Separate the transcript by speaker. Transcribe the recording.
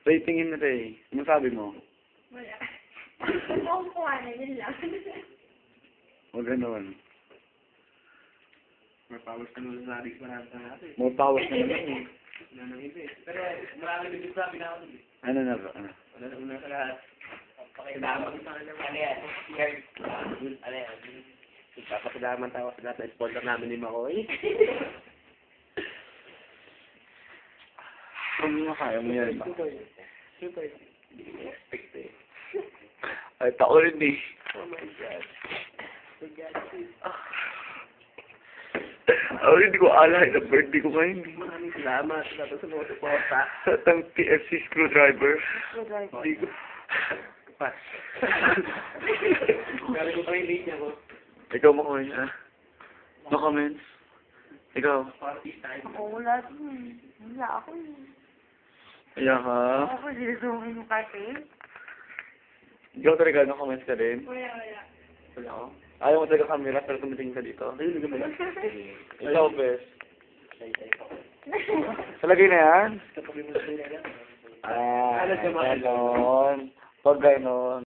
Speaker 1: Ray, tingin na Ray. Ano sabi mo?
Speaker 2: Wala. Kung kuha na, yun lang.
Speaker 1: Huwag ganun.
Speaker 3: May powers ka naman sa adik marami sa natin.
Speaker 1: More powers na naman eh.
Speaker 3: Wala nang iba eh. Pero marami din sabi na ako.
Speaker 1: Ano na ba? Ano?
Speaker 3: Wala na una sa lahat. Pakilaman sa kanila. Ano yan? Ano yan? Papakilaman tayo sa lahat na sponsor namin ni Makoy.
Speaker 1: Kung mo kaya mo yan ba?
Speaker 3: Super. Expect eh.
Speaker 1: Ay, tako rin eh.
Speaker 3: Oh my God.
Speaker 1: Ako hindi ko alay na birthday ko ngayon.
Speaker 3: Maraming salamat sa suporta.
Speaker 1: Sa tang TFC screwdriver.
Speaker 3: Hindi ko. Pas. Gari ko pa yung late niya ko.
Speaker 1: Ikaw mo kumain ah. No comments? Ikaw?
Speaker 3: Party time.
Speaker 2: Ako wala din. Wala ako eh.
Speaker 1: Ayan ka.
Speaker 2: Ako sinusumin mo kasi.
Speaker 1: Ikaw talaga, no comments ka rin?
Speaker 2: Wala.
Speaker 1: Wala ako. Ayaw mo talaga camera pero tumitingin ka dito. Ayun, hindi mo lang. Ikaw, best. Salagay na yan?
Speaker 3: Kapag mo sa nila.
Speaker 1: Ah, ganon. Pag ganon.